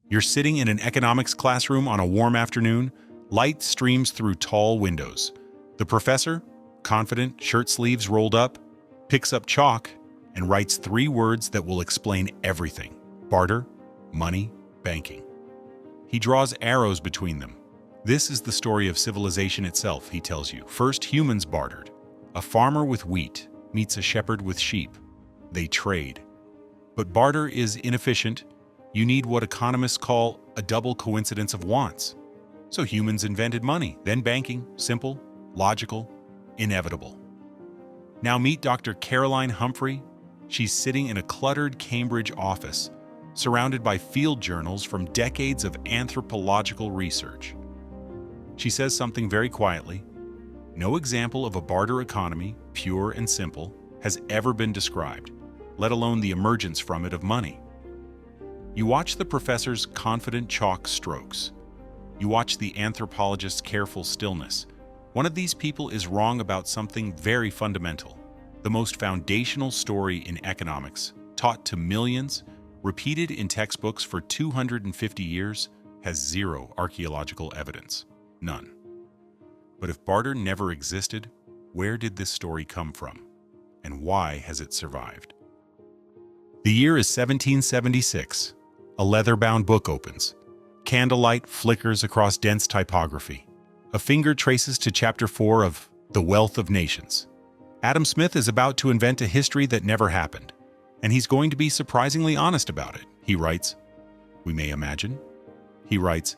You're sitting in an economics classroom on a warm afternoon. Light streams through tall windows. The professor, confident, shirt sleeves rolled up, picks up chalk and writes 3 words that will explain everything: barter, money, banking. He draws arrows between them. This is the story of civilization itself, he tells you. First, humans bartered. A farmer with wheat meets a shepherd with sheep. They trade. But barter is inefficient. You need what economists call a double coincidence of wants. So humans invented money, then banking, simple, logical, inevitable. Now meet Dr. Caroline Humphrey. She's sitting in a cluttered Cambridge office, surrounded by field journals from decades of anthropological research. She says something very quietly. No example of a barter economy, pure and simple, has ever been described, let alone the emergence from it of money. You watch the professor's confident chalk strokes. You watch the anthropologist's careful stillness. One of these people is wrong about something very fundamental. The most foundational story in economics, taught to millions, repeated in textbooks for 250 years, has zero archaeological evidence. None. But if barter never existed, where did this story come from? And why has it survived? The year is 1776. A leather-bound book opens. Candlelight flickers across dense typography. A finger traces to chapter 4 of The Wealth of Nations. Adam Smith is about to invent a history that never happened, and he's going to be surprisingly honest about it. He writes, "We may imagine." He writes,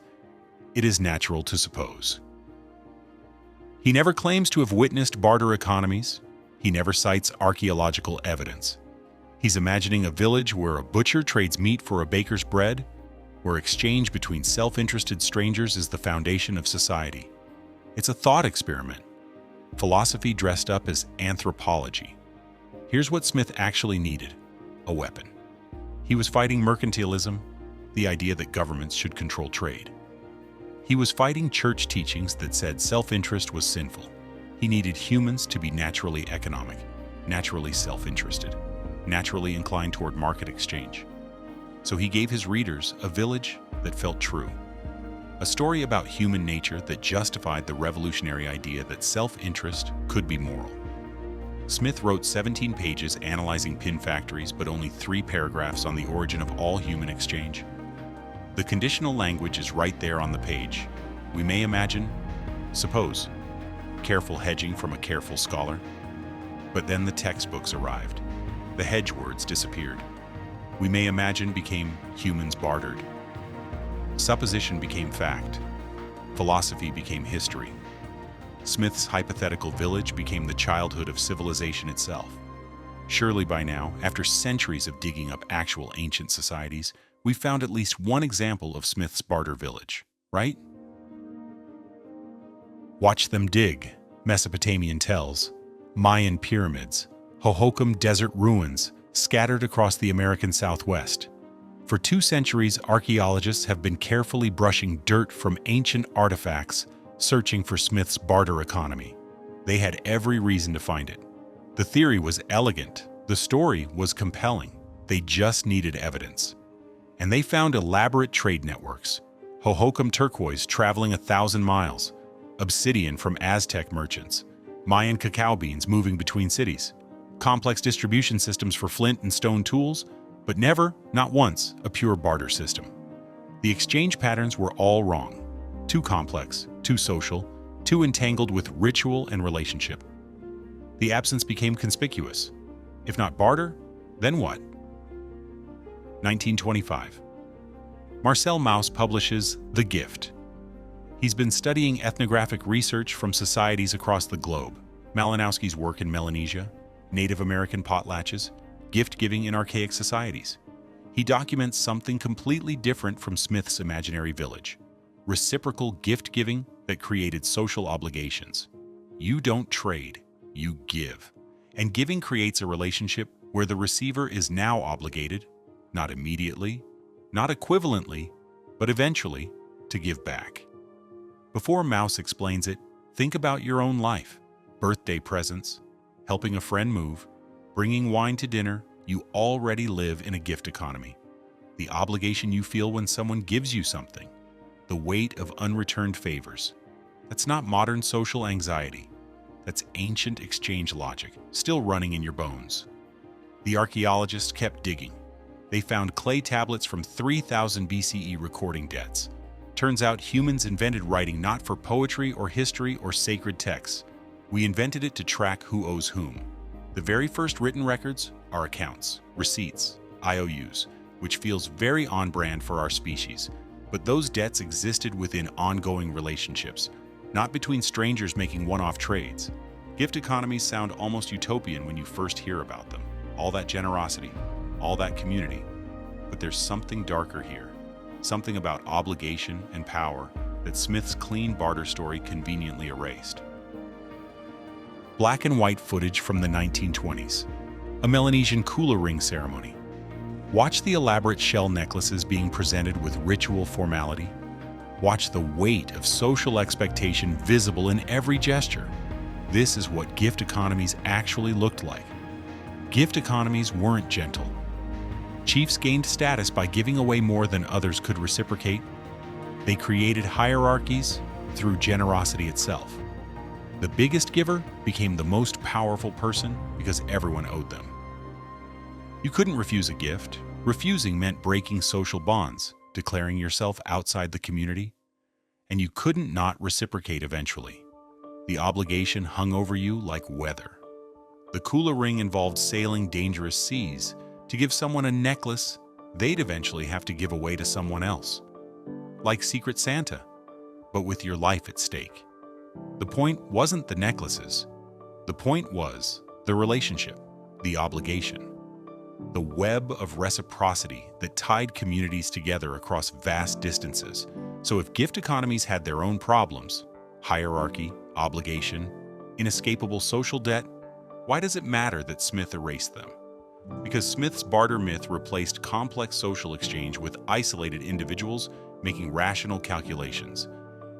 "It is natural to suppose." He never claims to have witnessed barter economies. He never cites archaeological evidence. He's imagining a village where a butcher trades meat for a baker's bread, where exchange between self-interested strangers is the foundation of society. It's a thought experiment. Philosophy dressed up as anthropology. Here's what Smith actually needed: a weapon. He was fighting mercantilism, the idea that governments should control trade. He was fighting church teachings that said self-interest was sinful. He needed humans to be naturally economic, naturally self-interested, naturally inclined toward market exchange. So he gave his readers a village that felt true. A story about human nature that justified the revolutionary idea that self-interest could be moral. Smith wrote 17 pages analyzing pin factories, but only 3 paragraphs on the origin of all human exchange. The conditional language is right there on the page. We may imagine, suppose, careful hedging from a careful scholar. But then the textbooks arrived. The hedge words disappeared. We may imagine became humans bartered. Supposition became fact. Philosophy became history. Smith's hypothetical village became the childhood of civilization itself. Surely by now, after centuries of digging up actual ancient societies, we've found at least one example of Smith's barter village, right? Watch them dig, Mesopotamian tells, Mayan pyramids, Hohokam desert ruins scattered across the American Southwest. For 2 centuries, archaeologists have been carefully brushing dirt from ancient artifacts, searching for Smith's barter economy. They had every reason to find it. The theory was elegant. The story was compelling. They just needed evidence. And they found elaborate trade networks. Hohokam turquoise traveling 1,000 miles, obsidian from Aztec merchants, Mayan cacao beans moving between cities, complex distribution systems for flint and stone tools, but never, not once, a pure barter system. The exchange patterns were all wrong. Too complex, too social, too entangled with ritual and relationship. The absence became conspicuous. If not barter, then what? 1925. Marcel Mauss publishes The Gift. He's been studying ethnographic research from societies across the globe, Malinowski's work in Melanesia, Native American potlatches, gift-giving in archaic societies. He documents something completely different from Smith's imaginary village: reciprocal gift-giving that created social obligations. You don't trade, you give. And giving creates a relationship where the receiver is now obligated, not immediately, not equivalently, but eventually, to give back. Before Mauss explains it, think about your own life. Birthday presents, helping a friend move, bringing wine to dinner. You already live in a gift economy. the obligation you feel when someone gives you something, the weight of unreturned favors. That's not modern social anxiety. That's ancient exchange logic, still running in your bones. The archaeologists kept digging. They found clay tablets from 3000 BCE recording debts. Turns out humans invented writing not for poetry or history or sacred texts. We invented it to track who owes whom. The very first written records are accounts, receipts, IOUs, which feels very on-brand for our species. But those debts existed within ongoing relationships, not between strangers making one-off trades. Gift economies sound almost utopian when you first hear about them. All that generosity, all that community. But there's something darker here. Something about obligation and power that Smith's clean barter story conveniently erased. Black and white footage from the 1920s. A Melanesian cooler ring ceremony. Watch the elaborate shell necklaces being presented with ritual formality. Watch the weight of social expectation visible in every gesture. This is what gift economies actually looked like. Gift economies weren't gentle. Chiefs gained status by giving away more than others could reciprocate. They created hierarchies through generosity itself. The biggest giver became the most powerful person because everyone owed them. You couldn't refuse a gift. Refusing meant breaking social bonds, declaring yourself outside the community. And you couldn't not reciprocate eventually. The obligation hung over you like weather. The cooler ring involved sailing dangerous seas. To give someone a necklace, they'd eventually have to give away to someone else. Like Secret Santa, but with your life at stake. The point wasn't the necklaces. The point was the relationship, the obligation. The web of reciprocity that tied communities together across vast distances. So if gift economies had their own problems, hierarchy, obligation, inescapable social debt, why does it matter that Smith erased them? Because Smith's barter myth replaced complex social exchange with isolated individuals making rational calculations.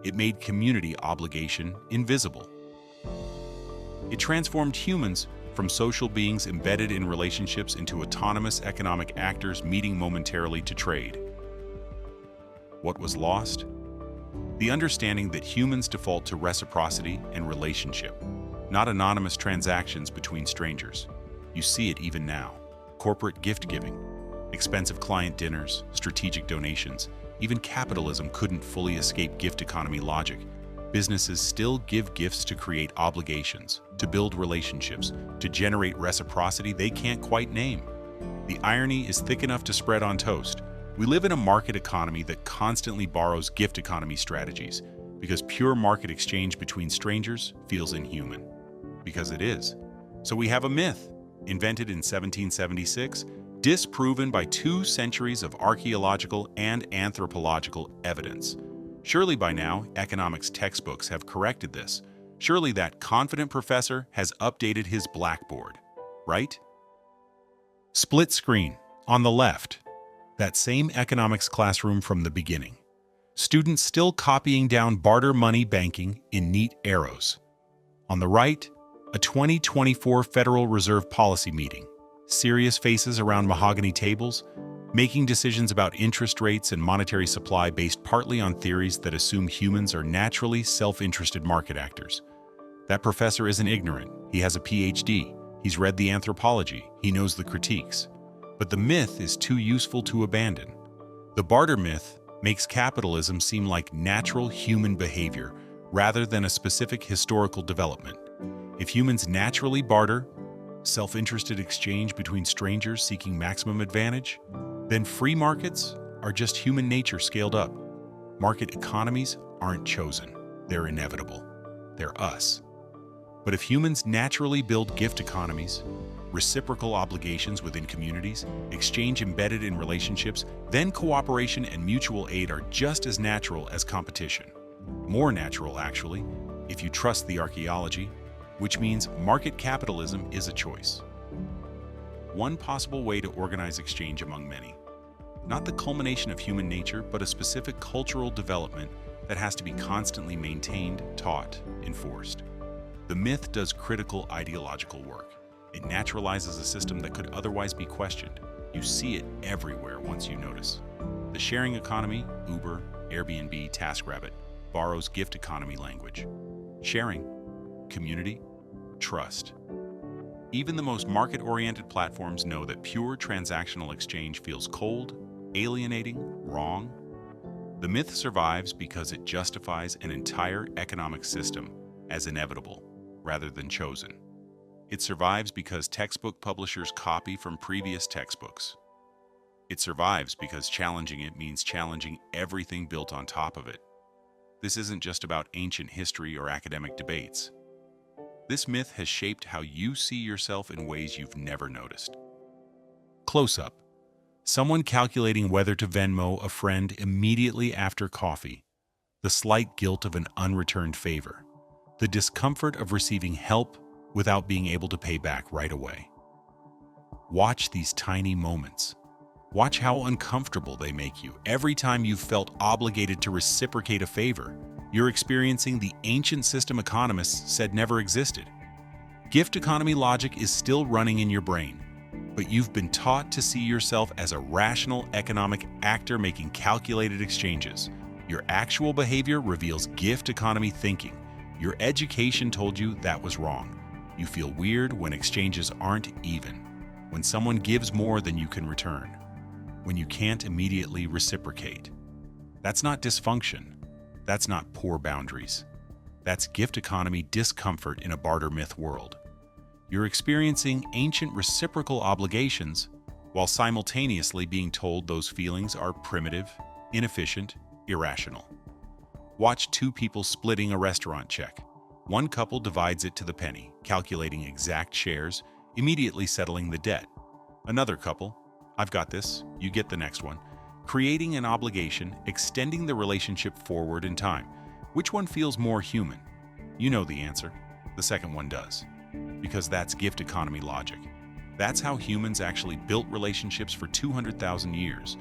It made community obligation invisible. It transformed humans from social beings embedded in relationships into autonomous economic actors meeting momentarily to trade. What was lost? The understanding that humans default to reciprocity and relationship, not anonymous transactions between strangers. You see it even now. Corporate gift giving, expensive client dinners, strategic donations. Even capitalism couldn't fully escape gift economy logic. Businesses still give gifts to create obligations, to build relationships, to generate reciprocity they can't quite name. The irony is thick enough to spread on toast. We live in a market economy that constantly borrows gift economy strategies because pure market exchange between strangers feels inhuman. Because it is. So we have a myth, invented in 1776, disproven by 2 centuries of archaeological and anthropological evidence. Surely by now, economics textbooks have corrected this. Surely that confident professor has updated his blackboard, right? Split screen, on the left, that same economics classroom from the beginning. Students still copying down barter money banking in neat arrows. On the right, a 2024 Federal Reserve policy meeting. Serious faces around mahogany tables, making decisions about interest rates and monetary supply based partly on theories that assume humans are naturally self-interested market actors. That professor isn't ignorant. He has a PhD. He's read the anthropology. He knows the critiques. But the myth is too useful to abandon. The barter myth makes capitalism seem like natural human behavior rather than a specific historical development. If humans naturally barter, self-interested exchange between strangers seeking maximum advantage, then free markets are just human nature scaled up. Market economies aren't chosen. They're inevitable. They're us. But if humans naturally build gift economies, reciprocal obligations within communities, exchange embedded in relationships, then cooperation and mutual aid are just as natural as competition. More natural, actually, if you trust the archaeology, which means market capitalism is a choice. One possible way to organize exchange among many. Not the culmination of human nature, but a specific cultural development that has to be constantly maintained, taught, enforced. The myth does critical ideological work. It naturalizes a system that could otherwise be questioned. You see it everywhere once you notice. The sharing economy, Uber, Airbnb, TaskRabbit, borrows gift economy language. Sharing, community, trust. Even the most market-oriented platforms know that pure transactional exchange feels cold, alienating, wrong. The myth survives because it justifies an entire economic system as inevitable rather than chosen. It survives because textbook publishers copy from previous textbooks. It survives because challenging it means challenging everything built on top of it. This isn't just about ancient history or academic debates. This myth has shaped how you see yourself in ways you've never noticed. Close-up. Someone calculating whether to Venmo a friend immediately after coffee. The slight guilt of an unreturned favor. The discomfort of receiving help without being able to pay back right away. Watch these tiny moments. Watch how uncomfortable they make you. Every time you've felt obligated to reciprocate a favor, you're experiencing the ancient system economists said never existed. Gift economy logic is still running in your brain, but you've been taught to see yourself as a rational economic actor making calculated exchanges. Your actual behavior reveals gift economy thinking. Your education told you that was wrong. You feel weird when exchanges aren't even, when someone gives more than you can return, when you can't immediately reciprocate. That's not dysfunction. That's not poor boundaries. That's gift economy discomfort in a barter myth world. You're experiencing ancient reciprocal obligations while simultaneously being told those feelings are primitive, inefficient, irrational. Watch two people splitting a restaurant check. One couple divides it to the penny, calculating exact shares, immediately settling the debt. Another couple, I've got this, you get the next one, creating an obligation, extending the relationship forward in time. Which one feels more human? You know the answer. The second one does. Because that's gift economy logic. That's how humans actually built relationships for 200,000 years.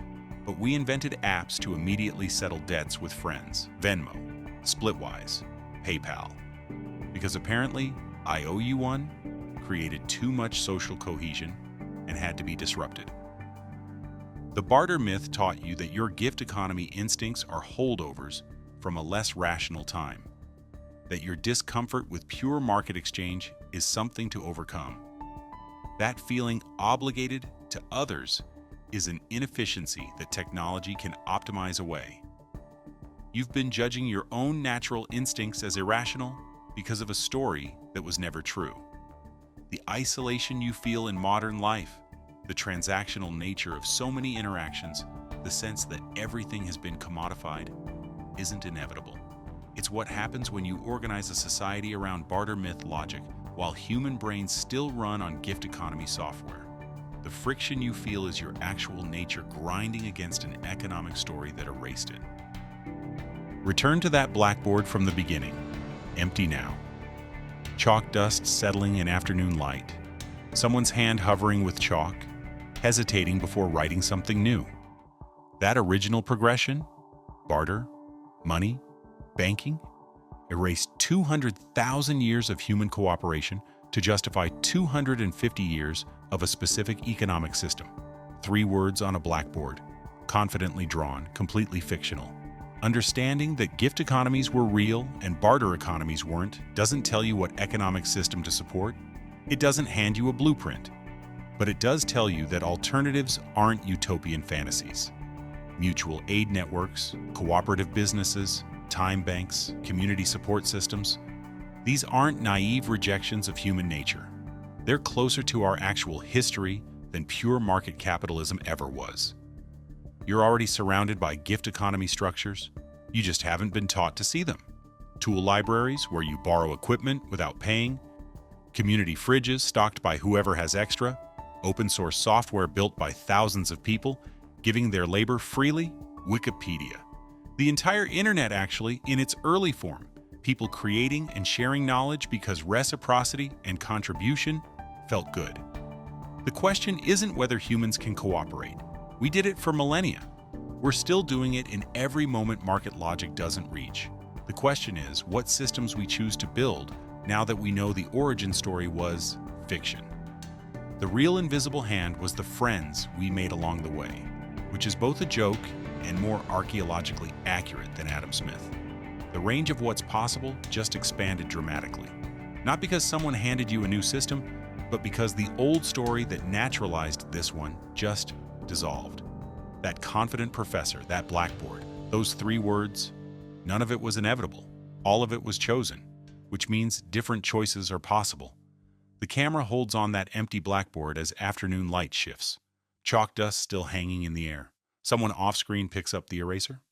But we invented apps to immediately settle debts with friends. Venmo, Splitwise, PayPal. Because apparently, I owe you one created too much social cohesion and had to be disrupted. The barter myth taught you that your gift economy instincts are holdovers from a less rational time, that your discomfort with pure market exchange is something to overcome. That feeling obligated to others is an inefficiency that technology can optimize away. You've been judging your own natural instincts as irrational because of a story that was never true. The isolation you feel in modern life, the transactional nature of so many interactions, the sense that everything has been commodified, isn't inevitable. It's what happens when you organize a society around barter myth logic while human brains still run on gift economy software. The friction you feel is your actual nature grinding against an economic story that erased it. Return to that blackboard from the beginning. Empty now. Chalk dust settling in afternoon light. Someone's hand hovering with chalk, hesitating before writing something new. That original progression, barter, money, banking, erased 200,000 years of human cooperation to justify 250 years of a specific economic system. 3 words on a blackboard, confidently drawn, completely fictional. Understanding that gift economies were real and barter economies weren't doesn't tell you what economic system to support. It doesn't hand you a blueprint. But it does tell you that alternatives aren't utopian fantasies. Mutual aid networks, cooperative businesses, time banks, community support systems, these aren't naive rejections of human nature. They're closer to our actual history than pure market capitalism ever was. You're already surrounded by gift economy structures. You just haven't been taught to see them. Tool libraries where you borrow equipment without paying, community fridges stocked by whoever has extra, open source software built by thousands of people, giving their labor freely, Wikipedia. The entire internet actually, in its early form, people creating and sharing knowledge because reciprocity and contribution felt good. The question isn't whether humans can cooperate. We did it for millennia. We're still doing it in every moment market logic doesn't reach. The question is what systems we choose to build now that we know the origin story was fiction. The real invisible hand was the friends we made along the way, which is both a joke and more archaeologically accurate than Adam Smith. The range of what's possible just expanded dramatically. Not because someone handed you a new system, but because the old story that naturalized this one just dissolved. That confident professor, that blackboard, those 3 words, none of it was inevitable. All of it was chosen, which means different choices are possible. The camera holds on that empty blackboard as afternoon light shifts. Chalk dust still hanging in the air. Someone off-screen picks up the eraser.